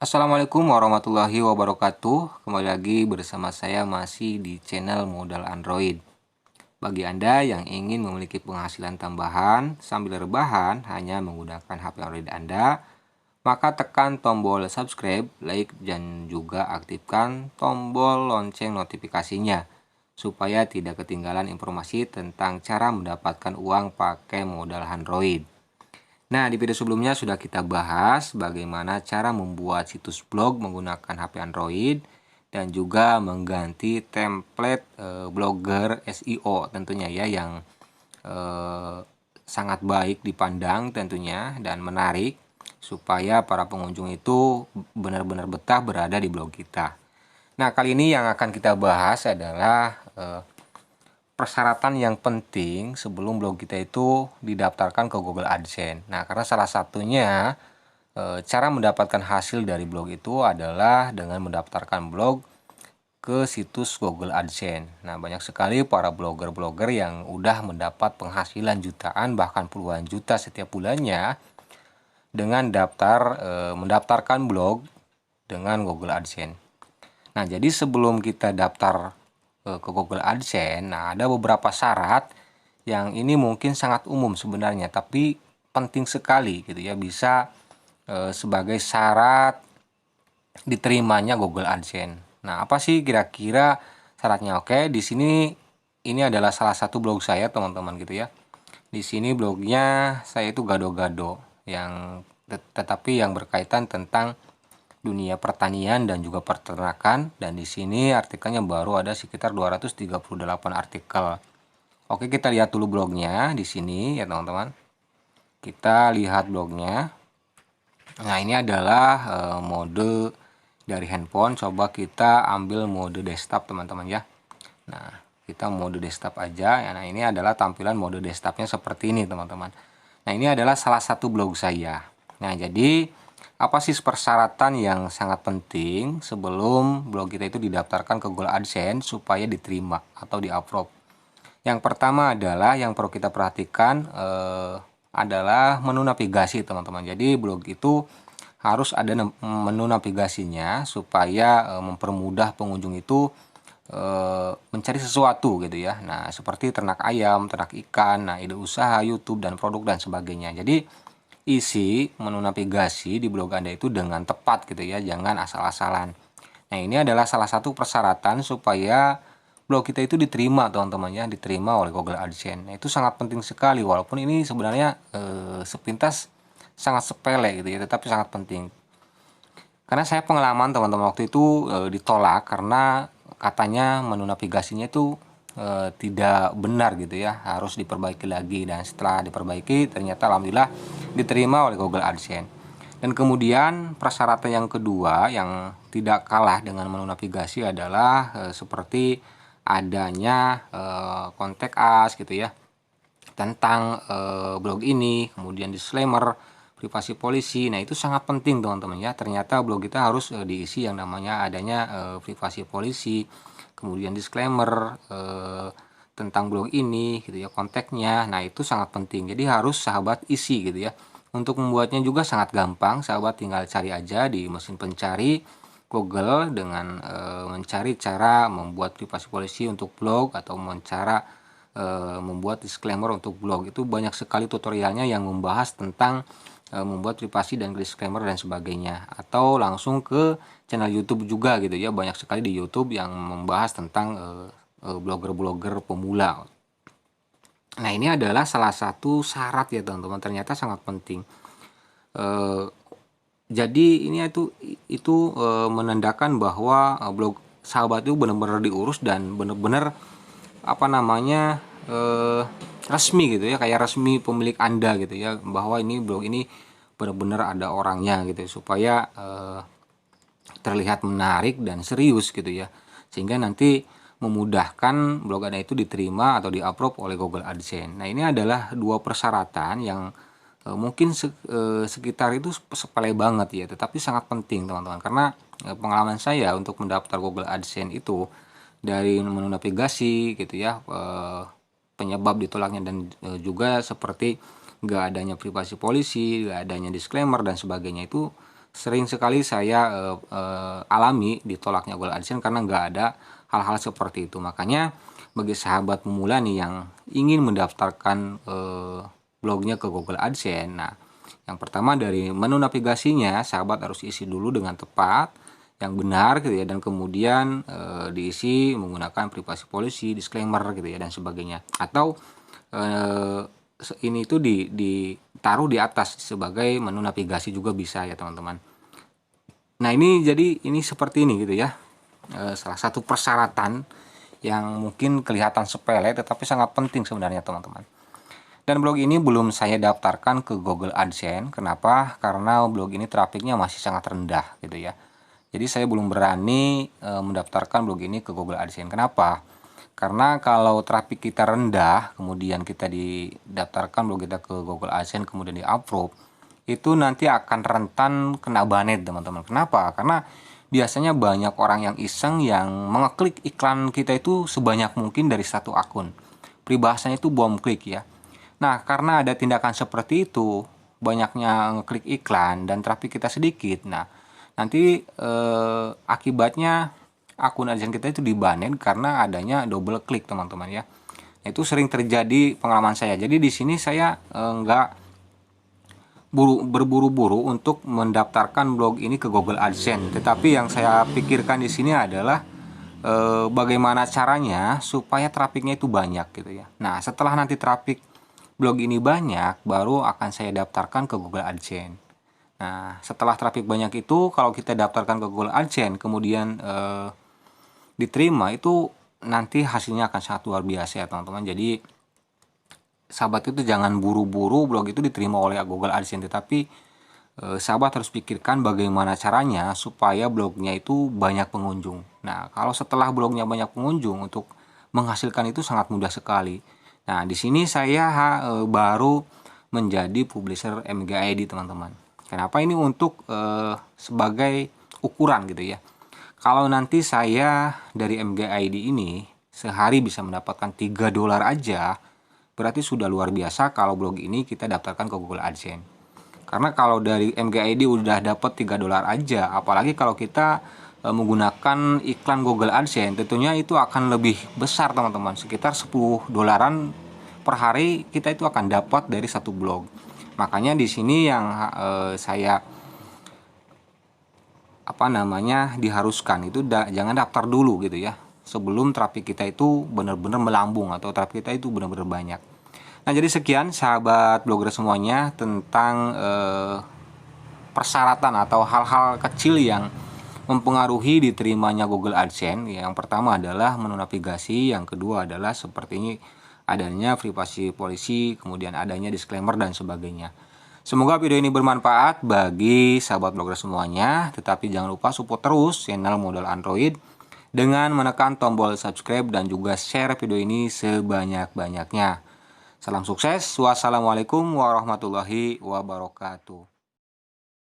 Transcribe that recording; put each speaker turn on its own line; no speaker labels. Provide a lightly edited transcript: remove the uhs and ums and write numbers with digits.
Assalamualaikum warahmatullahi wabarakatuh. Kembali lagi bersama saya masih di channel Modal Android. Bagi Anda yang ingin memiliki penghasilan tambahan sambil rebahan hanya menggunakan HP Android Anda, maka tekan tombol subscribe, like, dan juga aktifkan tombol lonceng notifikasinya supaya tidak ketinggalan informasi tentang cara mendapatkan uang pakai modal Android. Nah, di video sebelumnya sudah kita bahas bagaimana cara membuat situs blog menggunakan HP Android dan juga mengganti template blogger SEO tentunya ya, yang sangat baik dipandang tentunya dan menarik supaya para pengunjung itu benar-benar betah berada di blog kita. Nah, kali ini yang akan kita bahas adalah persyaratan yang penting sebelum blog kita itu didaftarkan ke Google AdSense. Nah, karena salah satunya cara mendapatkan hasil dari blog itu adalah dengan mendaftarkan blog ke situs Google AdSense. Nah, banyak sekali para blogger-blogger yang udah mendapat penghasilan jutaan bahkan puluhan juta setiap bulannya dengan mendaftarkan blog dengan Google AdSense. Nah, jadi sebelum kita daftar ke Google AdSense, nah ada beberapa syarat yang ini mungkin sangat umum sebenarnya, tapi penting sekali gitu ya, bisa sebagai syarat diterimanya Google AdSense. Nah, apa sih kira-kira syaratnya? Oke, di sini ini adalah salah satu blog saya, teman-teman gitu ya. Di sini blognya saya itu gado-gado yang tetapi yang berkaitan tentang dunia pertanian dan juga peternakan, dan di sini artikelnya baru ada sekitar 238 artikel. Oke, kita lihat dulu blognya di sini ya teman-teman. Kita lihat blognya. Nah, ini adalah mode dari handphone. Coba kita ambil mode desktop teman-teman ya. Nah, kita mode desktop aja. Nah, ini adalah tampilan mode desktopnya seperti ini teman-teman. Nah, ini adalah salah satu blog saya. Nah, jadi apa sih persyaratan yang sangat penting sebelum blog kita itu didaftarkan ke Google AdSense supaya diterima atau di-approve? Yang pertama adalah yang perlu kita perhatikan adalah menu navigasi teman-teman. Jadi blog itu harus ada menu navigasinya supaya mempermudah pengunjung itu mencari sesuatu gitu ya. Nah, seperti ternak ayam, ternak ikan, nah ide usaha, YouTube dan produk dan sebagainya. Jadi isi menu navigasi di blog Anda itu dengan tepat gitu ya, jangan asal-asalan. Nah, ini adalah salah satu persyaratan supaya blog kita itu diterima teman-teman ya, diterima oleh Google AdSense. Nah, itu sangat penting sekali walaupun ini sebenarnya sepintas sangat sepele gitu ya, tetapi sangat penting. Karena saya pengalaman teman-teman waktu itu ditolak karena katanya menu navigasinya itu tidak benar gitu ya, harus diperbaiki lagi, dan setelah diperbaiki ternyata alhamdulillah diterima oleh Google AdSense. Dan kemudian persyaratan yang kedua yang tidak kalah dengan menu navigasi adalah seperti adanya kontak us gitu ya tentang blog ini, kemudian disclaimer, privasi polisi. Nah, itu sangat penting teman-teman ya. Ternyata blog kita harus diisi yang namanya adanya privasi polisi, kemudian disclaimer tentang blog ini gitu ya, kontaknya. Nah, itu sangat penting. Jadi harus sahabat isi gitu ya. Untuk membuatnya juga sangat gampang. Sahabat tinggal cari aja di mesin pencari Google dengan mencari cara membuat privasi polisi untuk blog atau membuat disclaimer untuk blog. Itu banyak sekali tutorialnya yang membahas tentang membuat privasi dan disclaimer dan sebagainya, atau langsung ke channel YouTube juga gitu ya, banyak sekali di YouTube yang membahas tentang blogger-blogger pemula. Nah, ini adalah salah satu syarat ya teman-teman, ternyata sangat penting. Jadi ini itu menandakan bahwa blog sahabat itu benar-benar diurus dan benar-benar apa namanya resmi gitu ya, kayak resmi pemilik Anda gitu ya, bahwa ini blog ini benar-benar ada orangnya gitu, supaya terlihat menarik dan serius gitu ya, sehingga nanti memudahkan blog Anda itu diterima atau di-approve oleh Google AdSense. Nah, ini adalah dua persyaratan yang mungkin sekitar itu sepele banget ya, tetapi sangat penting teman-teman, karena pengalaman saya untuk mendaftar Google AdSense itu dari menu navigasi gitu ya, penyebab ditolaknya, dan juga seperti nggak adanya privasi polisi, nggak adanya disclaimer dan sebagainya, itu sering sekali saya alami ditolaknya Google AdSense karena nggak ada hal-hal seperti itu. Makanya bagi sahabat pemula nih yang ingin mendaftarkan blognya ke Google AdSense, nah yang pertama dari menu navigasinya sahabat harus isi dulu dengan tepat, yang benar gitu ya, dan kemudian diisi menggunakan privasi policy, disclaimer gitu ya, dan sebagainya. Atau ini itu ditaruh di atas sebagai menu navigasi juga bisa ya teman-teman. Nah ini jadi ini seperti ini gitu ya, salah satu persyaratan yang mungkin kelihatan sepele tetapi sangat penting sebenarnya teman-teman. Dan blog ini belum saya daftarkan ke Google AdSense. Kenapa? Karena blog ini trafiknya masih sangat rendah gitu ya. Jadi saya belum berani mendaftarkan blog ini ke Google AdSense. Kenapa? Karena kalau traffic kita rendah, kemudian kita didaftarkan blog kita ke Google AdSense, kemudian di-approve, itu nanti akan rentan kena banet teman-teman. Kenapa? Karena biasanya banyak orang yang iseng yang mengeklik iklan kita itu sebanyak mungkin dari satu akun. Peribahasanya itu bom klik ya. Nah, karena ada tindakan seperti itu, banyaknya ngeklik iklan dan traffic kita sedikit. Nah, nanti akibatnya akun AdSense kita itu dibanen karena adanya double klik teman-teman ya. Itu sering terjadi pengalaman saya. Jadi di sini saya nggak berburu-buru untuk mendaftarkan blog ini ke Google AdSense. Tetapi yang saya pikirkan di sini adalah bagaimana caranya supaya trafiknya itu banyak gitu ya. Nah, setelah nanti trafik blog ini banyak, baru akan saya daftarkan ke Google AdSense. Nah, setelah trafik banyak itu, kalau kita daftarkan ke Google AdSense, kemudian diterima, itu nanti hasilnya akan sangat luar biasa ya teman-teman. Jadi sahabat itu jangan buru-buru blog itu diterima oleh Google AdSense, tetapi sahabat harus pikirkan bagaimana caranya supaya blognya itu banyak pengunjung. Nah, kalau setelah blognya banyak pengunjung, untuk menghasilkan itu sangat mudah sekali. Nah, di sini saya baru menjadi publisher MGID teman-teman. Kenapa ini untuk sebagai ukuran gitu ya. Kalau nanti saya dari MGID ini sehari bisa mendapatkan $3 aja, berarti sudah luar biasa kalau blog ini kita daftarkan ke Google AdSense. Karena kalau dari MGID udah dapat $3 aja, apalagi kalau kita menggunakan iklan Google AdSense, tentunya itu akan lebih besar teman-teman, sekitar $10 per hari kita itu akan dapat dari satu blog. Makanya di sini yang saya diharuskan itu jangan daftar dulu gitu ya, sebelum traffic kita itu benar-benar melambung atau traffic kita itu benar-benar banyak. Nah, jadi sekian sahabat blogger semuanya tentang persyaratan atau hal-hal kecil yang mempengaruhi diterimanya Google AdSense. Yang pertama adalah menu navigasi, yang kedua adalah seperti ini, adanya privasi policy, kemudian adanya disclaimer dan sebagainya. Semoga video ini bermanfaat bagi sahabat blogger semuanya. Tetapi jangan lupa support terus channel Modal Android dengan menekan tombol subscribe dan juga share video ini sebanyak-banyaknya. Salam sukses. Wassalamualaikum warahmatullahi wabarakatuh.